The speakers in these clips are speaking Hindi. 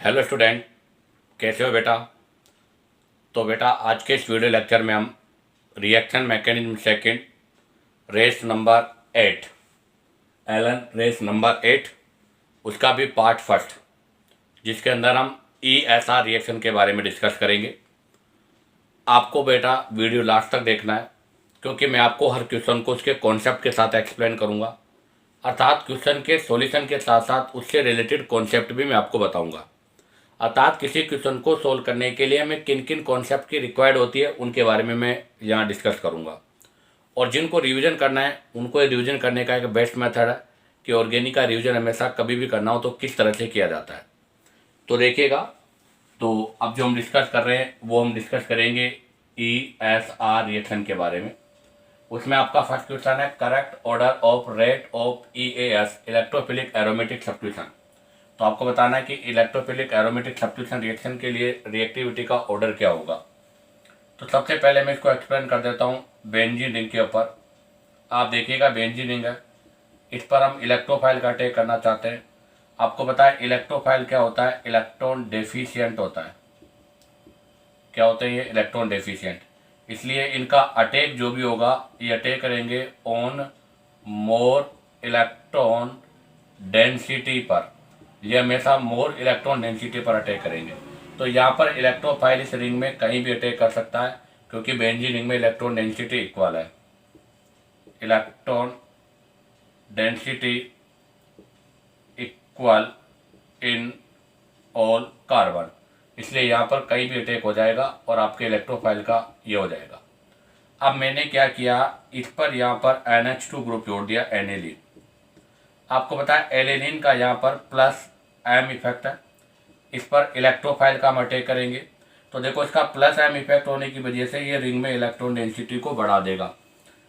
हेलो स्टूडेंट, कैसे हो बेटा। तो बेटा आज के इस वीडियो लेक्चर में हम reaction mechanism second race number 8 Allen race number 8 उसका भी पार्ट फर्स्ट, जिसके अंदर हम ESR रिएक्शन के बारे में डिस्कस करेंगे। आपको बेटा वीडियो लास्ट तक देखना है, क्योंकि मैं आपको हर क्वेश्चन को उसके कॉन्सेप्ट के साथ एक्सप्लेन करूँगा, अर्थात क्वेश्चन के सॉल्यूशन के साथ साथ उससे रिलेटेड कॉन्सेप्ट भी मैं आपको बताऊँगा। अर्थात किसी क्वेश्चन को सोल्व करने के लिए हमें किन किन कॉन्सेप्ट की रिक्वायर्ड होती है उनके बारे में मैं यहाँ डिस्कस करूँगा। और जिनको रिवीजन करना है उनको रिवीजन करने का एक बेस्ट मेथड है कि ऑर्गेनिक का रिवीजन हमेशा कभी भी करना हो तो किस तरह से किया जाता है। तो देखिएगा, तो अब जो हम डिस्कस कर रहे हैं वो हम डिस्कस करेंगे ESR रिएक्शन के बारे में। उसमें आपका फर्स्ट क्वेश्चन है correct order of rate of EAS electrophilic aromatic substitution. तो आपको बताना है कि इलेक्ट्रोफिलिक एरोमेटिक सब्स्टिट्यूशन रिएक्शन के लिए रिएक्टिविटी का ऑर्डर क्या होगा। तो सबसे पहले मैं इसको एक्सप्लेन कर देता हूँ बेंजीन रिंग के ऊपर। आप देखिएगा बेंजीन रिंग है, इस पर हम इलेक्ट्रोफाइल का अटैक करना चाहते हैं। आपको पता है इलेक्ट्रोफाइल क्या होता है, इलेक्ट्रॉन डेफिशिएंट होता है। क्या होते हैं ये, इलेक्ट्रॉन डेफिशिएंट। इसलिए इनका अटैक जो भी होगा ये अटैक करेंगे ऑन मोर इलेक्ट्रॉन डेंसिटी पर, ये हमेशा मोर इलेक्ट्रॉन डेंसिटी पर अटैक करेंगे। तो यहाँ पर इलेक्ट्रोफाइल इस रिंग में कहीं भी अटैक कर सकता है, क्योंकि बेंजीन रिंग में इलेक्ट्रॉन डेंसिटी इक्वल है, electron density equal in all carbon. इसलिए यहाँ पर कहीं भी अटैक हो जाएगा और आपके इलेक्ट्रोफाइल का ये हो जाएगा। अब मैंने क्या किया, इस पर यहाँ पर NH2 ग्रुप जोड़ दिया, एनिलीन। आपको पता है एलेनिन का यहाँ पर प्लस M इफेक्ट है, इस पर इलेक्ट्रोफाइल का हम अटैक करेंगे। तो देखो इसका प्लस M इफेक्ट होने की वजह से ये रिंग में इलेक्ट्रॉन डेंसिटी को बढ़ा देगा,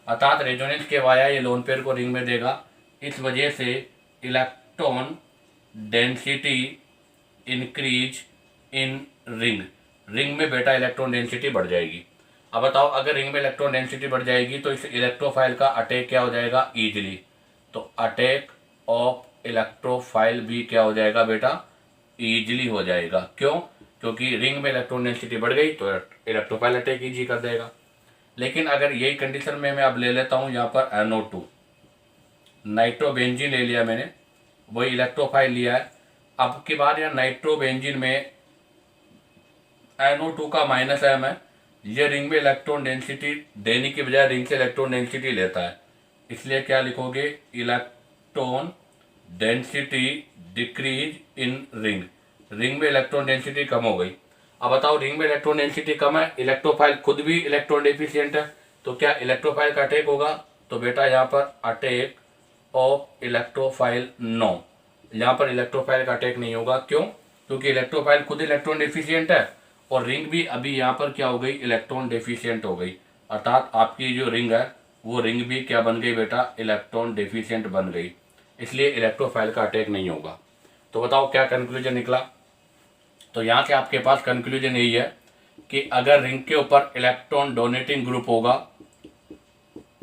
अर्थात रेजोनेंस के वाया ये लोन पेयर को रिंग में देगा। इस वजह से electron density increase in ring, ring में बेटा इलेक्ट्रॉन डेंसिटी बढ़ जाएगी। अब बताओ अगर रिंग में इलेक्ट्रॉन डेंसिटी बढ़ जाएगी तो इस इलेक्ट्रोफाइल का अटैक क्या हो जाएगा, ईजिली। तो अटैक ऑफ इलेक्ट्रोफाइल भी क्या हो जाएगा बेटा, ईजिली हो जाएगा। क्यों? क्योंकि रिंग में इलेक्ट्रॉन डेंसिटी बढ़ गई तो इलेक्ट्रोफाइल अटैक ईजी कर देगा। लेकिन अगर यही कंडीशन में मैं अब ले लेता हूँ यहाँ पर NO2, नाइट्रोबेंजीन ले लिया मैंने, वही इलेक्ट्रोफाइल लिया है। अब की बार यहाँ नाइट्रोबेंजीन में NO2 का -M है, ये रिंग में इलेक्ट्रॉन डेंसिटी देने की बजाय रिंग से इलेक्ट्रॉन डेंसिटी लेता है। इसलिए क्या लिखोगे, electron density decrease in ring, ring में इलेक्ट्रॉन डेंसिटी कम हो गई। अब बताओ रिंग में इलेक्ट्रॉन डेंसिटी कम है, इलेक्ट्रोफाइल खुद भी इलेक्ट्रॉन डेफिशिएंट है, तो क्या इलेक्ट्रोफाइल का अटैक होगा। तो बेटा यहाँ पर अटैक ऑफ इलेक्ट्रोफाइल नो, यहाँ पर इलेक्ट्रोफाइल का अटैक नहीं होगा। क्यों? क्योंकि इलेक्ट्रोफाइल खुद इलेक्ट्रॉन डेफिशिएंट है और रिंग भी अभी यहाँ पर क्या हो गई, इलेक्ट्रॉन डेफिशिएंट हो गई, अर्थात आपकी जो रिंग है वो रिंग भी क्या बन गई बेटा, इलेक्ट्रॉन डेफिशिएंट बन गई। इसलिए इलेक्ट्रोफाइल का अटैक नहीं होगा। तो बताओ क्या कंक्लूजन निकला। तो यहाँ से आपके पास कंक्लूजन यही है कि अगर रिंग के ऊपर इलेक्ट्रॉन डोनेटिंग ग्रुप होगा,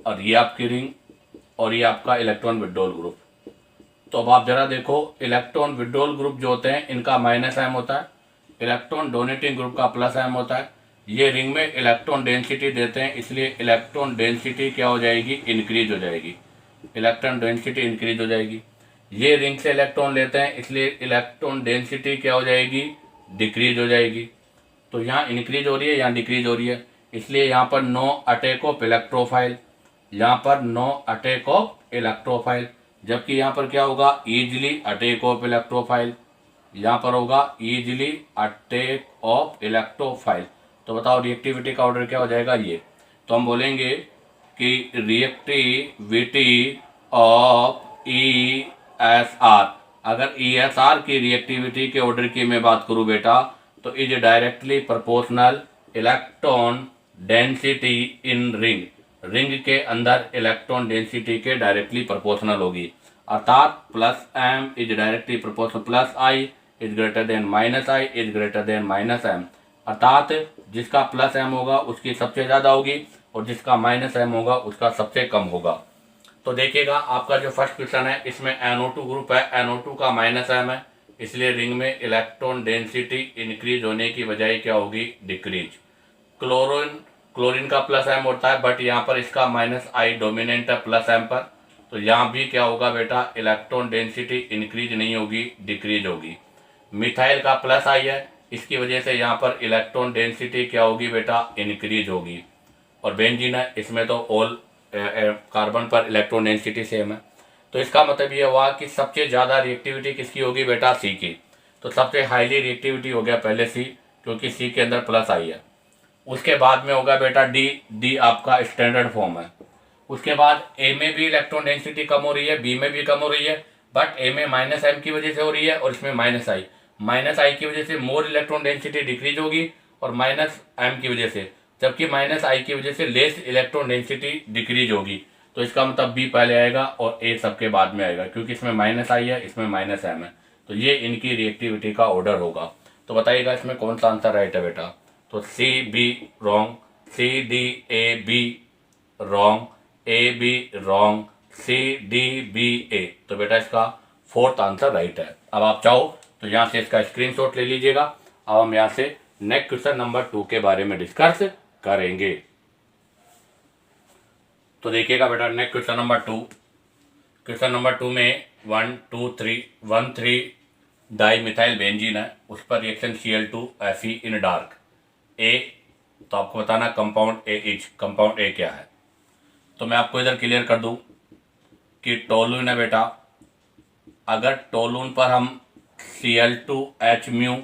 और ये आपकी रिंग और ये आपका इलेक्ट्रॉन विड्रॉल ग्रुप, तो अब आप जरा देखो इलेक्ट्रॉन विड्रॉल ग्रुप जो होते हैं इनका -M होता है, इलेक्ट्रॉन डोनेटिंग ग्रुप का +M होता है। ये रिंग में इलेक्ट्रॉन डेंसिटी देते हैं, इसलिए इलेक्ट्रॉन डेंसिटी क्या हो जाएगी, इंक्रीज हो जाएगी, इलेक्ट्रॉन डेंसिटी इंक्रीज हो जाएगी। ये रिंग से इलेक्ट्रॉन लेते हैं, इसलिए इलेक्ट्रॉन डेंसिटी क्या हो जाएगी, डिक्रीज हो जाएगी। तो यहाँ इंक्रीज हो रही है, यहाँ डिक्रीज हो रही है, इसलिए यहाँ पर नो अटैक ऑफ इलेक्ट्रोफाइल, यहाँ पर नो अटैक ऑफ इलेक्ट्रोफाइल। जबकि यहाँ पर क्या होगा, ईजिली अटैक ऑफ इलेक्ट्रोफाइल, यहाँ पर होगा ईजिली अटैक ऑफ इलेक्ट्रोफाइल। तो बताओ रिएक्टिविटी का ऑर्डर क्या हो जाएगा ये। तो हम बोलेंगे कि रिएक्टिविटी ऑफ ESR, अगर ESR की रिएक्टिविटी के ऑर्डर की मैं बात करूँ बेटा, तो is directly proportional electron density in ring, ring के अंदर इलेक्ट्रॉन डेंसिटी के डायरेक्टली प्रोपोर्शनल होगी, अर्थात +M is directly proportional +I is greater than -I is greater than -M, अर्थात जिसका +M होगा उसकी सबसे ज़्यादा होगी और जिसका -M होगा उसका सबसे कम होगा। तो देखिएगा आपका जो फर्स्ट क्वेश्चन है इसमें NO2 ग्रुप है, NO2 का -M है, इसलिए रिंग में इलेक्ट्रॉन डेंसिटी इंक्रीज होने की बजाय क्या होगी, डिक्रीज। क्लोरीन का प्लस एम होता है, बट यहाँ पर इसका माइनस आई डोमिनेंट है प्लस एम पर, तो यहाँ भी क्या होगा बेटा, इलेक्ट्रॉन डेंसिटी इंक्रीज नहीं होगी, डिक्रीज होगी। मिथाइल का प्लस आई है, इसकी वजह से यहाँ पर इलेक्ट्रॉन डेंसिटी क्या होगी बेटा, इंक्रीज होगी। और बेंजीन है, इसमें तो ऑल कार्बन पर इलेक्ट्रॉन डेंसिटी सेम है। तो इसका मतलब ये हुआ कि सबसे ज़्यादा रिएक्टिविटी किसकी होगी बेटा, सी की। तो सबसे हाईली रिएक्टिविटी हो गया पहले सी, क्योंकि सी के अंदर प्लस आई है। उसके बाद में होगा बेटा डी, डी आपका स्टैंडर्ड फॉर्म है। उसके बाद ए में भी इलेक्ट्रॉन डेंसिटी कम हो रही है, बी में भी कम हो रही है, बट ए में माइनस एम की वजह से हो रही है और इसमें माइनस आई की वजह से मोर इलेक्ट्रॉन डेंसिटी डिक्रीज होगी, और माइनस एम की वजह से, जबकि माइनस आई की वजह से लेस इलेक्ट्रॉन डेंसिटी डिक्रीज होगी। तो इसका मतलब बी पहले आएगा और ए सबके बाद में आएगा, क्योंकि इसमें माइनस आई है, इसमें माइनस एम है। तो ये इनकी रिएक्टिविटी का ऑर्डर होगा। तो बताइएगा इसमें कौन सा आंसर राइट है बेटा। तो C B wrong, C D A B wrong, A B wrong, C D B A. तो बेटा इसका फोर्थ आंसर राइट है। अब आप चाहो तो यहाँ से इसका स्क्रीनशॉट ले लीजिएगा। अब हम यहाँ से नेक्स्ट क्वेश्चन नंबर 2 के बारे में डिस्कस करेंगे। तो देखिएगा बेटा next question number 2। Question number 2 में 1 2 3 1 3 डाई मिथाइल बेंजीन है, उस पर रिएक्शन Cl2Fe इन डार्क ए। तो आपको बताना compound A is, compound A क्या है। तो मैं आपको इधर क्लियर कर दूं कि टोलून है बेटा। अगर टोलून पर हम Cl2H म्यू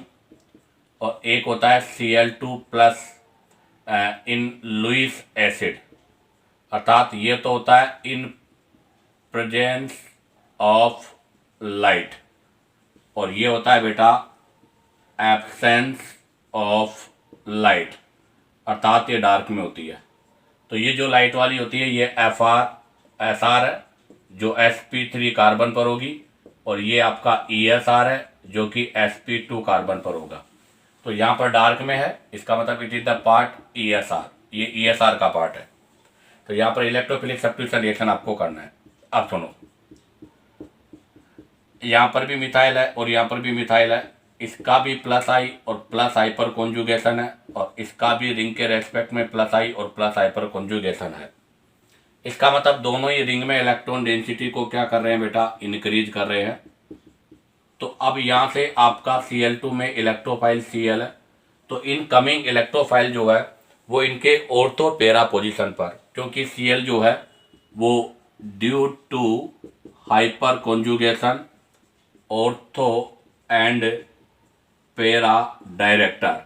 और एक होता है Cl2 प्लस इन लुईस एसिड, अर्थात ये तो होता है इन प्रेजेंस ऑफ लाइट, और ये होता है बेटा एब्सेंस ऑफ लाइट, अर्थात ये डार्क में होती है। तो ये जो लाइट वाली होती है ये FR है, जो sp3 कार्बन पर होगी, और ये आपका ESR है जो कि sp2 कार्बन पर होगा। तो यहाँ पर डार्क में है, इसका मतलब it is the part ESR, ये ESR का पार्ट है। तो यहाँ पर इलेक्ट्रोफिलिक सब्स्टिट्यूशन रिएक्शन आपको करना है। अब सुनो, यहाँ पर भी मिथाइल है और यहाँ पर भी मिथाइल है, इसका भी प्लस आई और प्लस आई पर कॉन्जुगेशन है, और इसका भी रिंग के रेस्पेक्ट में प्लस आई और प्लस आई पर कॉन्जुगेशन है। इसका मतलब दोनों ही रिंग में इलेक्ट्रॉन डेंसिटी को क्या कर रहे हैं बेटा, इंक्रीज कर रहे हैं। तो अब यहाँ से आपका Cl2 में इलेक्ट्रोफाइल Cl है, तो इनकमिंग इलेक्ट्रोफाइल जो है वो इनके ऑर्थो पेरा पोजीशन पर, क्योंकि Cl जो है वो due to hyper conjugation ortho and para director,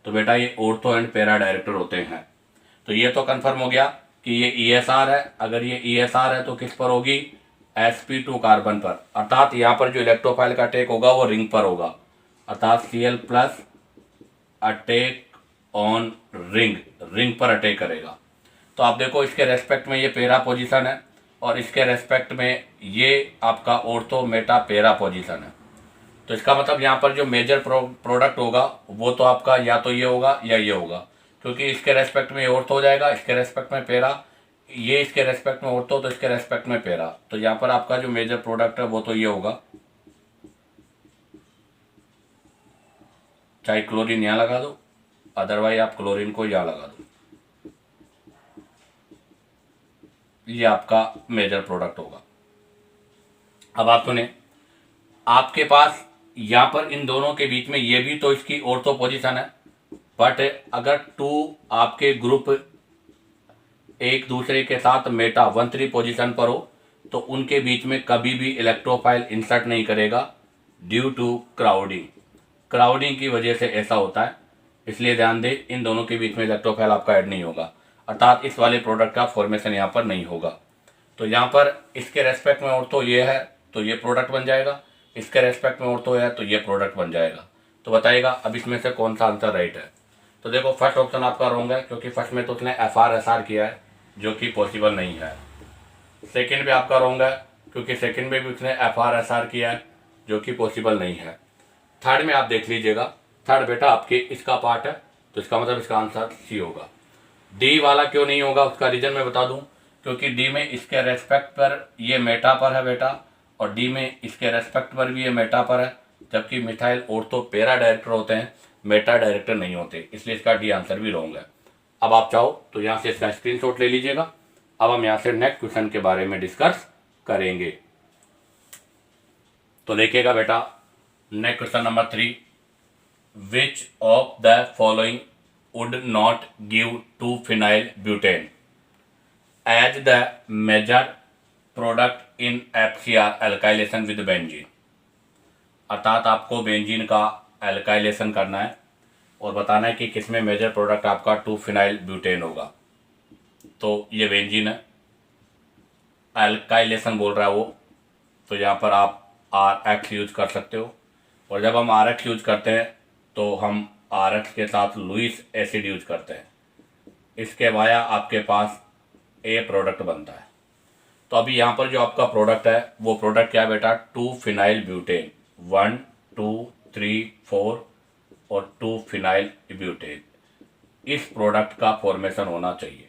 तो बेटा ये ऑर्थो एंड पेरा डायरेक्टर होते हैं। तो ये तो कंफर्म हो गया कि ये ESR है। अगर ये ESR है तो किस पर होगी, sp2 कार्बन पर, अर्थात यहाँ पर जो इलेक्ट्रोफाइल का अटैक होगा वो रिंग पर होगा, अर्थात Cl plus attack on ring, ring पर अटैक करेगा। तो आप देखो इसके रेस्पेक्ट में ये पेरा पोजीशन है और इसके रेस्पेक्ट में ये आपका ऑर्थो मेटा पेरा पोजीशन है। तो इसका मतलब यहाँ पर जो मेजर प्रोडक्ट होगा वो तो आपका या तो ये होगा या ये होगा, क्योंकि इसके रेस्पेक्ट में ये ऑर्थो हो जाएगा, इसके रेस्पेक्ट में पेरा, ये इसके रेस्पेक्ट में ऑर्थो, तो इसके रेस्पेक्ट में पेरा। तो यहाँ पर आपका जो मेजर प्रोडक्ट है वो तो ये होगा, चाहे क्लोरीन यहाँ लगा दो, अदरवाइज आप क्लोरीन को यहाँ लगा दो, ये आपका मेजर प्रोडक्ट होगा। अब आप सुने, आपके पास यहाँ पर इन दोनों के बीच में ये भी तो इसकी ऑर्थो पोजीशन है, बट अगर टू आपके ग्रुप एक दूसरे के साथ मेटा 1,3 पोजीशन पर हो तो उनके बीच में कभी भी इलेक्ट्रोफाइल इंसर्ट नहीं करेगा, ड्यू टू क्राउडिंग। क्राउडिंग की वजह से ऐसा होता है, इसलिए ध्यान दें इन दोनों के बीच में इलेक्ट्रोफाइल आपका ऐड नहीं होगा, अर्थात इस वाले प्रोडक्ट का फॉर्मेशन यहाँ पर नहीं होगा। तो यहाँ पर इसके रेस्पेक्ट में ऑर्थो ये है तो ये प्रोडक्ट बन जाएगा, इसके रेस्पेक्ट में ऑर्थो है तो ये प्रोडक्ट बन जाएगा। तो बताइएगा अब इसमें से कौन सा आंसर राइट है। तो देखो फर्स्ट ऑप्शन आपका रॉन्ग है, क्योंकि फर्स्ट में तो उसने FR/SR किया है जो कि पॉसिबल नहीं है। सेकंड भी आपका रॉन्ग है, क्योंकि सेकंड में भी उसने FR/SR किया है जो कि पॉसिबल नहीं है। थर्ड में आप देख लीजिएगा, थर्ड बेटा आपके इसका पार्ट है, तो इसका मतलब इसका आंसर सी होगा। डी वाला क्यों नहीं होगा उसका रीजन मैं बता दूं, क्योंकि डी में इसके रेस्पेक्ट पर ये मेटा पर है बेटा, और डी में इसके रेस्पेक्ट पर भी ये मेटा पर है, जबकि मिथाइल ऑर्थो पैरा डायरेक्टर होते हैं, मेटा डायरेक्टर नहीं होते, इसलिए इसका डी आंसर भी रॉन्ग है। अब आप चाहो तो यहाँ से इसका स्क्रीनशॉट ले लीजिएगा। अब हम यहाँ से नेक्स्ट क्वेश्चन के बारे में डिस्कस करेंगे। तो देखिएगा बेटा, next question number 3, which of the following would not give 2-phenyl butane as the major product in FCR alkylation with benzene. अर्थात आपको बेंजीन का एल्काइलेशन करना है और बताना है कि किसमें मेजर प्रोडक्ट आपका 2-phenyl ब्यूटेन होगा। तो ये बेंजीन है, एल्काइलेशन बोल रहा है वो, तो यहाँ पर आप RX यूज कर सकते हो। और जब हम RX यूज करते हैं तो हम RX के साथ लुईस एसिड यूज करते हैं। इसके वाया आपके पास A प्रोडक्ट बनता है। तो अभी यहाँ पर जो आपका प्रोडक्ट है वो प्रोडक्ट क्या है बेटा, 2-phenyl ब्यूटेन, 1 2 3 4 और 2-phenyl ब्यूटेन, इस प्रोडक्ट का फॉर्मेशन होना चाहिए।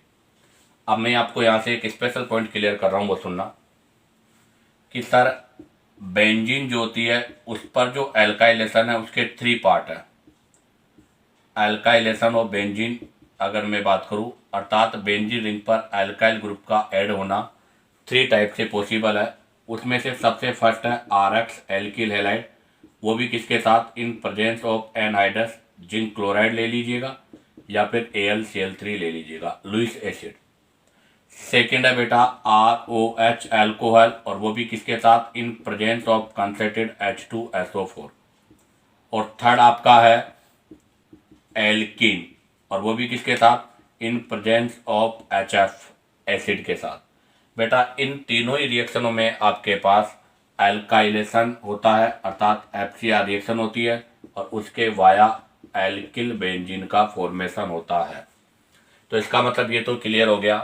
अब मैं आपको यहाँ से एक स्पेशल पॉइंट क्लियर कर रहा हूँ, वो सुनना कि सर बेंजीन जो होती है उस पर जो एल्काइलेशन है उसके 3 पार्ट है। एल्काइलेशन ऑफ बेंजीन अगर मैं बात करूं, अर्थात बेंजीन रिंग पर एल्काइल ग्रुप का ऐड होना 3 टाइप से पॉसिबल है। उसमें से सबसे फर्स्ट है RX एल्किल हैलाइड, वो भी किसके साथ, in presence of anhydrous zinc chloride ले लीजिएगा या फिर AlCl3 ले लीजिएगा, लुईस एसिड। सेकेंड है बेटा ROH एल्कोहल, और वो भी किसके साथ, in presence of concentrated H2SO4। और थर्ड आपका है एल्कीन, और वो भी किसके साथ, in presence of HF acid के साथ। बेटा इन तीनों ही रिएक्शनों में आपके पास एल्काइलेशन होता है, अर्थात FCR रिएक्शन होती है और उसके वाया एल्किल बेंजीन का फॉर्मेशन होता है। तो इसका मतलब ये तो क्लियर हो गया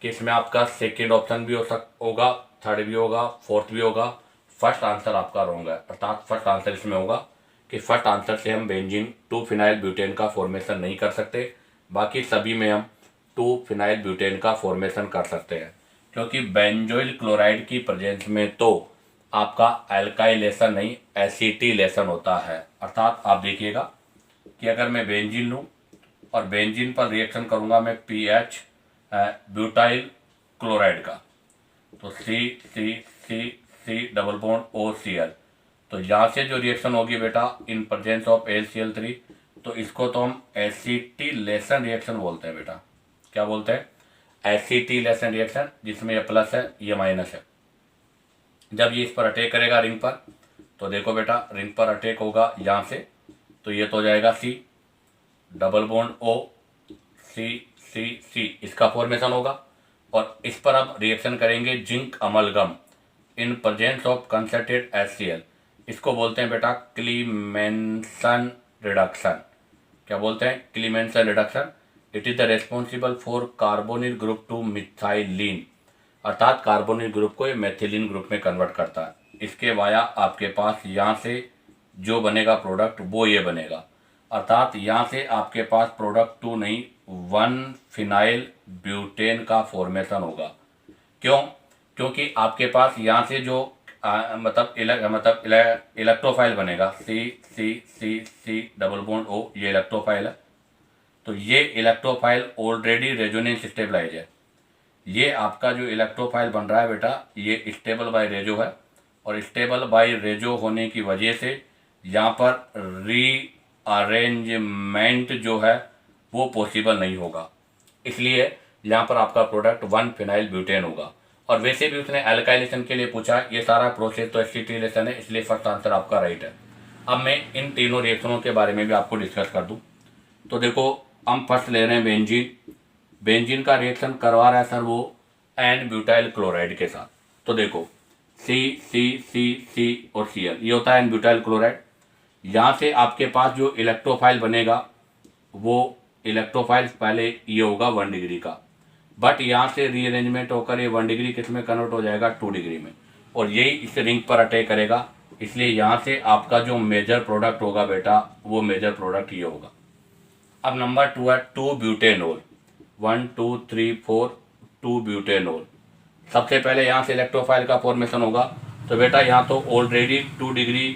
कि इसमें आपका सेकेंड ऑप्शन भी होगा, थर्ड भी होगा, फोर्थ भी होगा। फर्स्ट आंसर आपका रॉन्ग है, अर्थात फर्स्ट आंसर इसमें होगा कि फर्स्ट आंसर से हम बेंजीन 2-phenyl ब्यूटेन का फॉर्मेशन नहीं कर सकते, बाकी सभी में हम 2-phenyl ब्यूटेन का फॉर्मेशन कर सकते हैं, क्योंकि बेंजोइल क्लोराइड की प्रेजेंस में तो आपका एल्काइलेशन नहीं एसिटिलेशन होता है। अर्थात आप देखिएगा कि अगर मैं बेंजीन लूँ और बेंजीन पर रिएक्शन करूँगा मैं पीएच ब्यूटाइल क्लोराइड का, तो C डबल बॉन्ड OCl, तो यहाँ से जो रिएक्शन होगी बेटा इन प्रेजेंस ऑफ AlCl3, तो इसको तो हम एसिटिलेशन रिएक्शन बोलते हैं बेटा। क्या बोलते हैं, एसिटिलेशन रिएक्शन, जिसमें ये प्लस है ये माइनस है। जब ये इस पर अटैक करेगा रिंग पर, तो देखो बेटा रिंग पर अटैक होगा यहाँ से, तो ये तो हो जाएगा C double bond O C, इसका फॉर्मेशन होगा। और इस पर अब रिएक्शन करेंगे zinc amalgam in presence of concentrated HCl, इसको बोलते हैं बेटा क्लीमेंसन रिडक्शन। क्या बोलते हैं, Clemmensen reduction. It is the responsible for carbonyl group to methylene, अर्थात कार्बोनिल ग्रुप को ये मेथिलीन ग्रुप में कन्वर्ट करता है। इसके वाया आपके पास यहाँ से जो बनेगा प्रोडक्ट वो ये बनेगा, अर्थात यहाँ से आपके पास प्रोडक्ट 2 नहीं 1-phenyl ब्यूटेन का फॉर्मेशन होगा। क्यों, क्योंकि आपके पास यहाँ से जो इलेक्ट्रोफाइल बनेगा C डबल बॉन्ड O, ये इलेक्ट्रोफाइल है। तो ये इलेक्ट्रोफाइल ऑलरेडी रेजोनेंस स्टेबलाइज है। ये आपका जो इलेक्ट्रोफाइल बन रहा है बेटा ये स्टेबल बाय रेजो है, और स्टेबल बाय रेजो होने की वजह से यहाँ पर रीअरेंजमेंट जो है वो पॉसिबल नहीं होगा, इसलिए यहाँ पर आपका प्रोडक्ट 1-phenyl ब्यूटेन होगा। और वैसे भी उसने एल्काइलेशन के लिए पूछा, ये सारा प्रोसेस तो एसिटिलेशन है, इसलिए फर्स्ट आंसर आपका राइट है। अब मैं इन तीनों रिएक्शनों के बारे में भी आपको डिस्कस कर दूं। तो देखो हम फर्स्ट ले रहे हैं बेंजीन। बेंजीन का रिएक्शन करवा रहा है सर वो एन ब्यूटाइल क्लोराइड के साथ। तो देखो C और Cl, ये होता है एन ब्यूटाइल क्लोराइड। यहाँ से आपके पास जो इलेक्ट्रोफाइल बनेगा वो इलेक्ट्रोफाइल पहले ये होगा 1 डिग्री का, बट यहाँ से रीअरेंजमेंट होकर ये 1 डिग्री किस में कन्वर्ट हो जाएगा 2 डिग्री में, और यही इस रिंग पर अटैक करेगा। इसलिए यहाँ से आपका जो मेजर प्रोडक्ट होगा बेटा वो मेजर प्रोडक्ट ये होगा। अब नंबर 2 है 2 ब्यूटेनॉल, 1 2 3 4 2 ब्यूटेनॉल। सबसे पहले यहाँ से इलेक्ट्रोफाइल का फॉर्मेशन होगा, तो बेटा यहाँ तो ऑलरेडी 2 डिग्री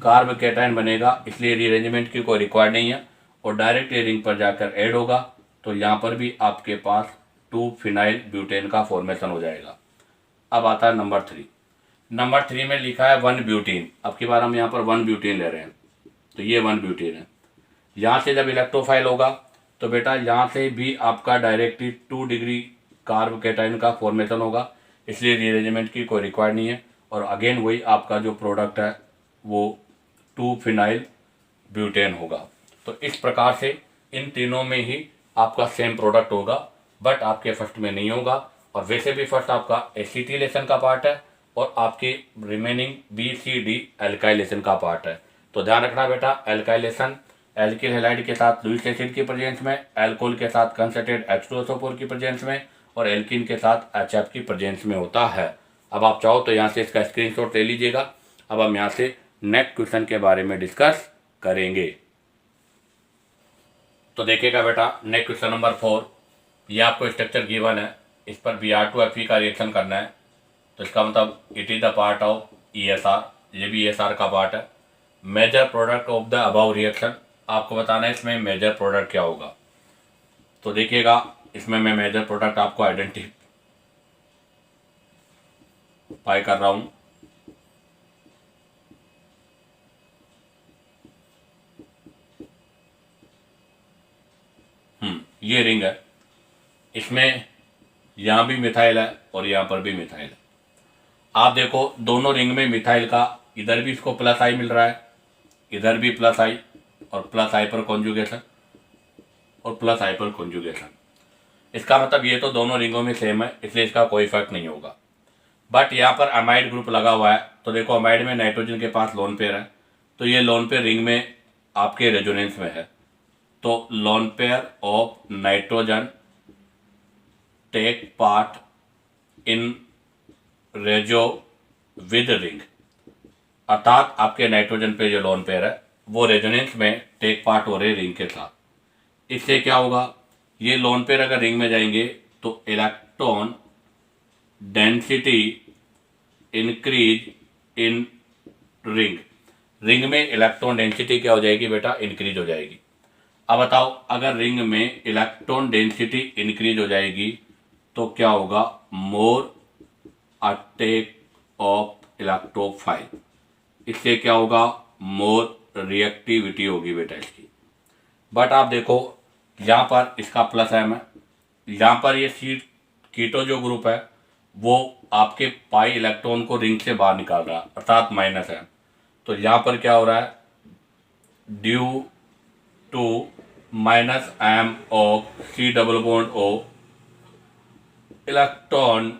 कार्ब कैटायन बनेगा, इसलिए रीअरेंजमेंट की कोई रिक्वायर्ड नहीं है और डायरेक्ट रिंग पर जाकर ऐड होगा। तो यहाँ पर भी आपके पास 2 फिनाइल ब्यूटेन का फॉर्मेशन हो जाएगा। अब आता है नंबर 3। नंबर 3 में लिखा है 1 ब्यूटीन। अब की बार हम यहाँ पर 1 ब्यूटीन ले रहे हैं, तो ये 1 ब्यूटीन है। यहाँ से जब इलेक्ट्रोफाइल होगा तो बेटा यहाँ से भी आपका डायरेक्टली 2 डिग्री कार्ब कैटायन का फॉर्मेशन होगा, इसलिए रीअरेंजमेंट की कोई रिक्वायर्ड नहीं है। और अगेन वही आपका जो प्रोडक्ट है वो 2 फिनाइल ब्यूटेन होगा। तो इस प्रकार से इन तीनों में ही आपका सेम प्रोडक्ट होगा, बट आपके फर्स्ट में नहीं होगा। और वैसे भी फर्स्ट आपका एसिटिलेशन का पार्ट है और आपके रिमेनिंग BCD एल्काइलेशन का पार्ट है। तो ध्यान रखना बेटा, एल्काइलेशन एल्किल हैलाइड के साथ लुईस एसिड की प्रेजेंस में, एल्कोहल के साथ कंसंट्रेटेड H2SO4 की प्रेजेंस में और एल्किन के साथ HF की प्रेजेंस में होता है। अब आप चाहो तो यहाँ से इसका स्क्रीनशॉट ले लीजिएगा। अब हम यहाँ से नेक्स्ट क्वेश्चन के बारे में डिस्कस करेंगे। तो देखिएगा बेटा, नेक्स्ट क्वेश्चन नंबर 4, ये आपको स्ट्रक्चर गिवन है, इस पर Br2Fe का रिएक्शन करना है। तो इसका मतलब it is the part of ESR, ये भी ESR का पार्ट है। Major product of the above reaction, आपको बताना है इसमें मेजर प्रोडक्ट क्या होगा। तो देखिएगा, इसमें मैं मेजर प्रोडक्ट आपको आइडेंटिफाई कर रहा हूँ। ये रिंग है, इसमें यहाँ भी मिथाइल है और यहाँ पर भी मिथाइल है। आप देखो दोनों रिंग में मिथाइल का इधर भी इसको प्लस आई मिल रहा है, इधर भी प्लस आई और प्लस आई पर कॉन्जुगेशन और प्लस आई पर कॉन्जुगेशन। इसका मतलब ये तो दोनों रिंगों में सेम है, इसलिए इसका कोई फर्क नहीं होगा। बट यहाँ पर अमाइड ग्रुप लगा हुआ है, तो देखो अमाइड में नाइट्रोजन के पास लोन पेयर है, तो ये लोन पेयर रिंग में आपके रेजोनेंस में है। तो lone pair of nitrogen take part in reso with ring, अर्थात आपके नाइट्रोजन पे जो लोन पेयर है वो रेजोनेंस में टेक पार्ट हो रहे रिंग के साथ। इससे क्या होगा, ये लोन पेयर अगर रिंग में जाएंगे तो electron density increase in ring, ring में इलेक्ट्रॉन डेंसिटी क्या हो जाएगी बेटा, इंक्रीज हो जाएगी। अब बताओ, अगर रिंग में इलेक्ट्रॉन डेंसिटी इंक्रीज हो जाएगी तो क्या होगा, मोर अटैक ऑफ इलेक्ट्रोफाइल, इससे क्या होगा, मोर रिएक्टिविटी होगी बेटा इसकी। बट आप देखो यहाँ पर इसका प्लस एम है, यहाँ पर ये सी कीटो जो ग्रुप है वो आपके पाई इलेक्ट्रॉन को रिंग से बाहर निकाल रहा है, अर्थात माइनस है। तो यहाँ पर क्या हो रहा है, due to minus M of C double bond O, electron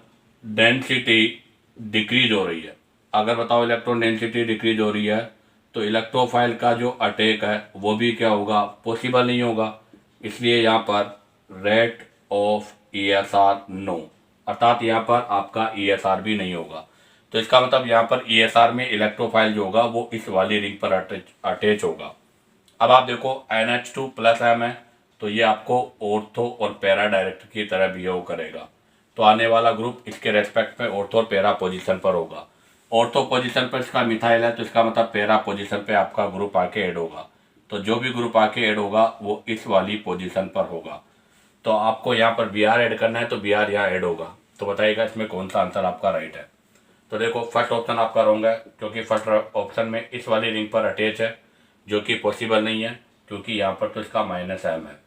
density decrease हो रही है। अगर बताओ इलेक्ट्रॉन डेंसिटी डिक्रीज हो रही है तो इलेक्ट्रोफाइल का जो अटैक है वो भी क्या होगा, पॉसिबल नहीं होगा। इसलिए यहाँ पर रेट ऑफ ESR नो, अर्थात यहाँ पर आपका ESR भी नहीं होगा। तो इसका मतलब यहाँ पर ESR में इलेक्ट्रोफाइल जो होगा वो इस वाली रिंग पर अटैच होगा। अब आप देखो NH2 प्लस एम है, तो ये आपको ऑर्थो और पैरा डायरेक्ट की तरह बिहेव करेगा। तो आने वाला ग्रुप इसके रेस्पेक्ट में ऑर्थो और पैरा पोजीशन पर होगा। ऑर्थो पोजीशन पर इसका मिथाइल है, तो इसका मतलब पैरा पोजीशन पे आपका ग्रुप आके ऐड होगा। तो जो भी ग्रुप आके ऐड होगा वो इस वाली पोजीशन पर होगा। तो आपको यहाँ पर Br ऐड करना है, तो Br यहाँ ऐड होगा। तो बताइएगा इसमें कौन सा आंसर आपका राइट है। तो देखो फर्स्ट ऑप्शन आपका रॉन्ग है, क्योंकि फर्स्ट ऑप्शन में इस वाली रिंग पर अटैच है, जो कि पॉसिबल नहीं है, क्योंकि यहाँ पर तो इसका माइनस एम है।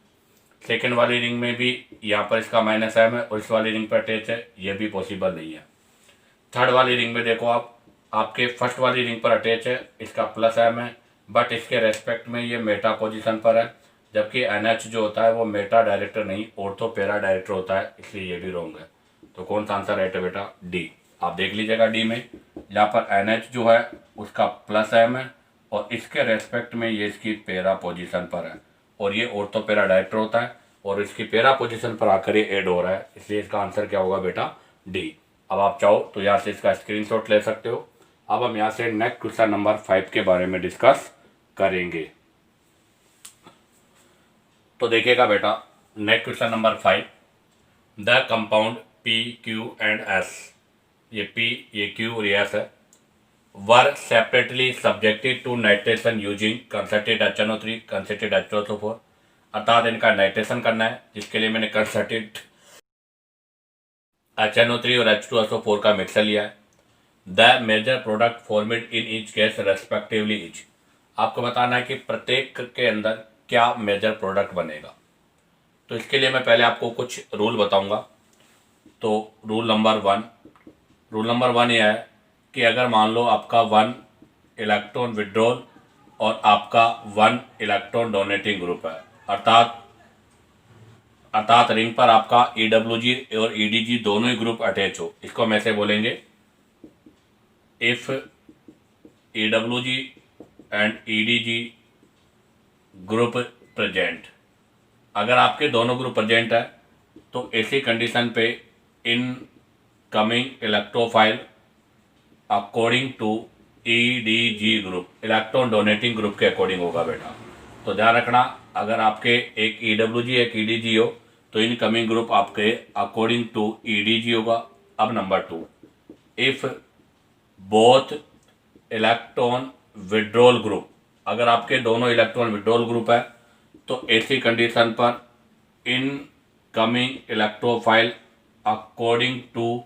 सेकेंड वाली रिंग में भी यहाँ पर इसका माइनस एम है और इस वाली रिंग पर अटैच है, ये भी पॉसिबल नहीं है। थर्ड वाली रिंग में देखो आप, आपके फर्स्ट वाली रिंग पर अटैच है, इसका प्लस एम है, बट इसके रेस्पेक्ट में ये मेटा पोजीशन पर है, जबकि NH जो होता है वो मेटा डायरेक्टर नहीं ऑर्थो पैरा डायरेक्टर होता है, इसलिए ये भी रॉन्ग है। तो कौन सा आंसर राइट है बेटा, डी। आप देख लीजिएगा डी में, जहाँ पर NH जो है उसका प्लस एम है और इसके रेस्पेक्ट में ये इसकी पैरा पोजीशन पर है और ये ऑर्थो पैरा डायरेक्टर होता है और इसकी पैरा पोजीशन पर आकर ये ऐड हो रहा है, इसलिए इसका आंसर क्या होगा बेटा, डी। अब आप चाहो तो यहाँ से इसका स्क्रीनशॉट ले सकते हो। अब हम यहाँ से नेक्स्ट क्वेश्चन नंबर 5 के बारे में डिस्कस करेंगे। तो देखिएगा बेटा, next question number 5, the compound P, Q and S, ये P ये Q और ये S है, were separately subjected to nitration using concentrated HNO3 concentrated H2SO4, अर्थात इनका नाइट्रेशन करना है, जिसके लिए मैंने कंसर्टेड HNO3 और H2SO4 का मिक्सर लिया है। The major product formed in each gas respectively each, आपको बताना है कि प्रत्येक के अंदर क्या मेजर प्रोडक्ट बनेगा। तो इसके लिए मैं पहले आपको कुछ रूल बताऊंगा। तो रूल नंबर वन यह है कि अगर मान लो आपका 1 इलेक्ट्रॉन विड्रॉल और आपका 1 इलेक्ट्रॉन डोनेटिंग ग्रुप है, अर्थात रिंग पर आपका EWG और EDG दोनों ही ग्रुप अटैच हो, इसको हम ऐसे बोलेंगे, if EWG and EDG group present. अगर आपके दोनों ग्रुप प्रेजेंट है तो ऐसी कंडीशन पे incoming electrophile according to EDG group, electron donating group के अकॉर्डिंग होगा बेटा। तो ध्यान रखना, अगर आपके एक EWG एक EDG हो तो इनकमिंग ग्रुप आपके अकॉर्डिंग टू EDG होगा। अब number 2, if both electron withdrawal group, अगर आपके दोनों इलेक्ट्रॉन विड्रॉल ग्रुप है तो ऐसी कंडीशन पर incoming electrophile according to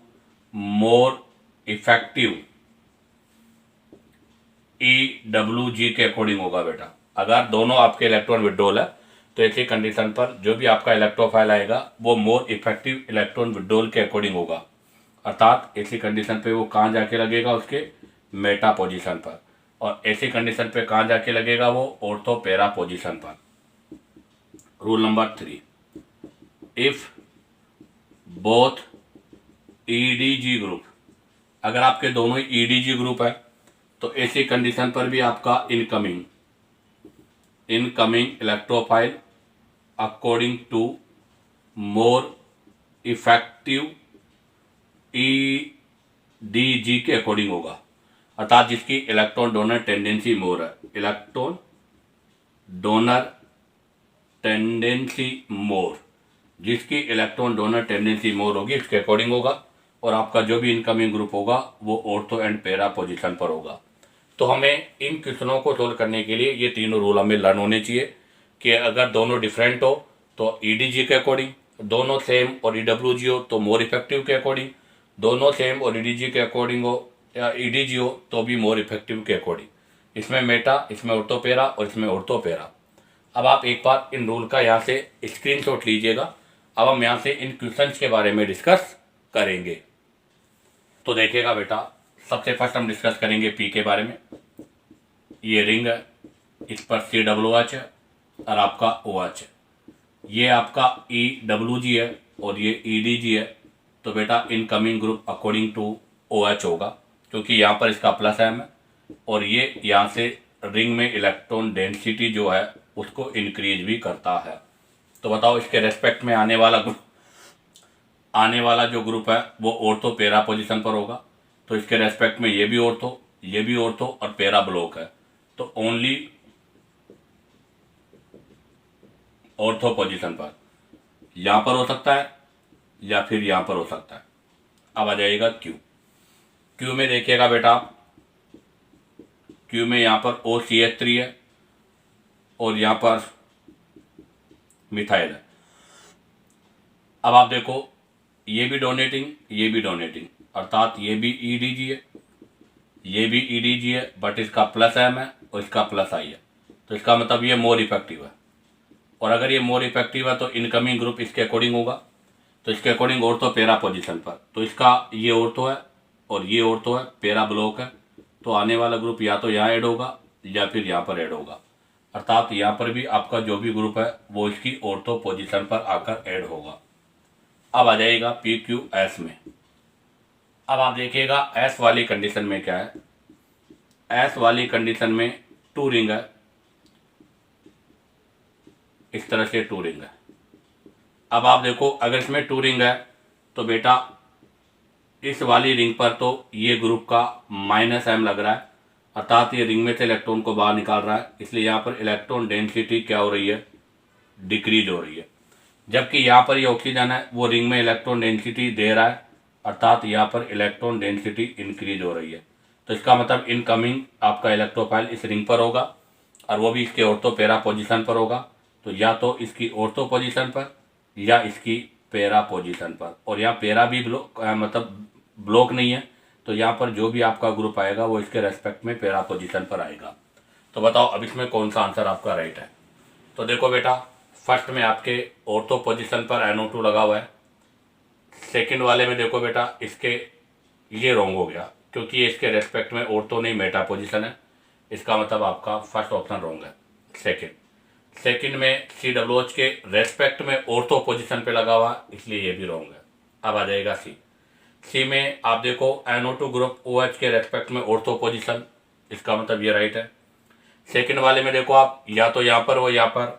more effective EWG के अकॉर्डिंग होगा बेटा। अगर दोनों आपके इलेक्ट्रॉन विड्रॉल है तो ऐसी कंडीशन पर जो भी आपका इलेक्ट्रोफाइल आएगा वो मोर इफेक्टिव इलेक्ट्रॉन विड्रॉल के अकॉर्डिंग होगा, अर्थात ऐसी कंडीशन पे वो कहाँ जाके लगेगा, उसके मेटा पोजीशन पर, और ऐसी कंडीशन पे कहाँ जाके लगेगा, वो ऑर्थो पैरा पोजीशन पर। Rule number 3, if both EDG group, अगर आपके दोनों ही EDG ग्रुप है तो ऐसी कंडीशन पर भी आपका incoming electrophile according to more effective EDG के अकॉर्डिंग होगा, अर्थात जिसकी इलेक्ट्रॉन डोनर टेंडेंसी मोर है, इलेक्ट्रॉन डोनर टेंडेंसी मोर, जिसकी इलेक्ट्रॉन डोनर टेंडेंसी मोर होगी इसके अकॉर्डिंग होगा, और आपका जो भी इनकमिंग ग्रुप होगा वो ऑर्थो एंड पैरा पोजीशन पर होगा। तो हमें इन क्वेश्चनों को सोल्व करने के लिए ये तीनों रूल हमें लर्न होने चाहिए कि अगर दोनों डिफरेंट हो तो EDG के अकॉर्डिंग, दोनों सेम और EWG हो तो मोर इफेक्टिव के अकॉर्डिंग, दोनों सेम और EDG के अकॉर्डिंग हो या EDG हो तो भी मोर इफेक्टिव के अकॉर्डिंग। इसमें मेटा, इसमें ऑर्थोपेरा और इसमें ऑर्थोपेरा। अब आप एक बार इन रूल का यहाँ से स्क्रीनशॉट लीजिएगा। अब हम यहाँ से इन क्वेश्चंस के बारे में डिस्कस करेंगे। तो देखिएगा बेटा, सबसे फर्स्ट हम डिस्कस करेंगे P के बारे में। ये रिंग है, इस पर COOH है और आपका OH है। ये आपका EWG है और ये EDG है। तो बेटा incoming group according to OH होगा, क्योंकि यहाँ पर इसका प्लस M है और ये यहाँ से रिंग में इलेक्ट्रॉन डेंसिटी जो है उसको इंक्रीज भी करता है। तो बताओ इसके रेस्पेक्ट में आने वाला जो ग्रुप है वो ऑर्थो पैरा पोजीशन पर होगा। तो इसके रेस्पेक्ट में ये भी ऑर्थो और पैरा ब्लॉक है, तो ओनली ऑर्थो पोजीशन पर यहां पर हो सकता है या फिर यहां पर हो सकता है। अब आ जाएगा क्यू में देखिएगा बेटा, क्यू में यहां पर OCH3 है और यहां पर मिथाइल है। अब आप देखो, ये भी डोनेटिंग, अर्थात ये भी EDG है, ये भी EDG है, बट इसका प्लस M है और इसका प्लस I है। तो इसका मतलब ये मोर इफेक्टिव है, और अगर ये मोर इफेक्टिव है तो इनकमिंग ग्रुप इसके अकॉर्डिंग होगा। तो इसके अकॉर्डिंग ऑर्थो पैरा पोजीशन पर, तो इसका ये ऑर्थो है और ये ऑर्थो है, पैरा ब्लॉक है, तो आने वाला ग्रुप या तो यहाँ ऐड होगा या फिर यहाँ पर ऐड होगा, अर्थात यहाँ पर भी आपका जो भी ग्रुप है वो इसकी ऑर्थो पोजीशन पर आकर ऐड होगा। अब आ जाएगा PQS में। अब आप देखिएगा S वाली कंडीशन में क्या है। S वाली कंडीशन में 2 रिंग है, इस तरह से 2 रिंग है। अब आप देखो, अगर इसमें 2 रिंग है तो बेटा इस वाली रिंग पर तो ये ग्रुप का -M लग रहा है, अर्थात ये रिंग में से इलेक्ट्रॉन को बाहर निकाल रहा है, इसलिए यहाँ पर इलेक्ट्रॉन डेंसिटी क्या हो रही है, डिक्रीज हो रही है। जबकि यहाँ पर ये ऑक्सीजन है, वो रिंग में इलेक्ट्रॉन डेंसिटी दे रहा है, अर्थात यहाँ पर इलेक्ट्रॉन डेंसिटी इंक्रीज हो रही है। तो इसका मतलब इनकमिंग आपका इलेक्ट्रोफाइल इस रिंग पर होगा और वो भी इसके ऑर्थो पैरा पोजीशन पर होगा। तो या तो इसकी ऑर्थो पोजीशन पर या इसकी पैरा पोजीशन पर, और यहाँ पैरा भी मतलब ब्लॉक नहीं है, तो यहाँ पर जो भी आपका ग्रुप आएगा वो इसके रेस्पेक्ट में पैरा पोजीशन पर आएगा। तो बताओ अब इसमें कौन सा आंसर आपका राइट है। तो देखो बेटा, फर्स्ट में आपके ऑर्थो पोजीशन पर NO2 लगा हुआ है। सेकंड वाले में देखो बेटा, इसके ये रॉन्ग हो गया क्योंकि ये इसके रेस्पेक्ट में ऑर्थो नहीं मेटा पोजीशन है। इसका मतलब आपका फर्स्ट ऑप्शन रॉन्ग है। सेकंड में COOH के रेस्पेक्ट में ऑर्थो पोजीशन पे लगा हुआ, इसलिए ये भी रॉन्ग है। अब आ जाएगा सी में आप देखो NO2 ग्रुप OH के रेस्पेक्ट में ऑर्थो पोजीशन, इसका मतलब ये राइट है। सेकंड वाले में देखो आप, या तो यहाँ पर हो या पर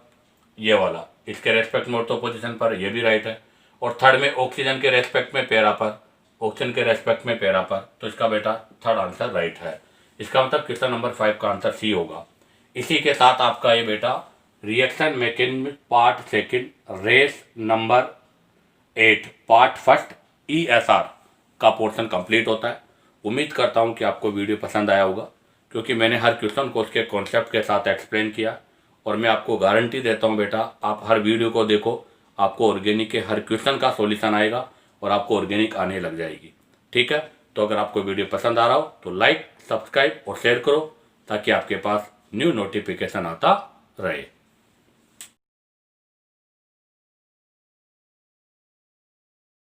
ये वाला, इसके रेस्पेक्ट में ऑर्थो पोजीशन पर, ये भी राइट है। और थर्ड में ऑक्सीजन के रेस्पेक्ट में पैरा पर, ऑक्सीजन के रेस्पेक्ट में पैरा पर, तो इसका बेटा थर्ड आंसर राइट है। इसका मतलब क्वेश्चन नंबर 5 का आंसर सी होगा। इसी के साथ आपका ये बेटा reaction mechanism part second race number 8 part first ESR का पोर्शन कंप्लीट होता है। उम्मीद करता हूँ कि आपको वीडियो पसंद आया होगा, क्योंकि मैंने हर क्वेश्चन को उसके कॉन्सेप्ट के साथ एक्सप्लेन किया। और मैं आपको गारंटी देता हूँ बेटा, आप हर वीडियो को देखो, आपको ऑर्गेनिक के हर क्वेश्चन का सॉल्यूशन आएगा और आपको ऑर्गेनिक आने लग जाएगी। ठीक है, तो अगर आपको वीडियो पसंद आ रहा हो तो लाइक, सब्सक्राइब और शेयर करो, ताकि आपके पास न्यू नोटिफिकेशन आता रहे।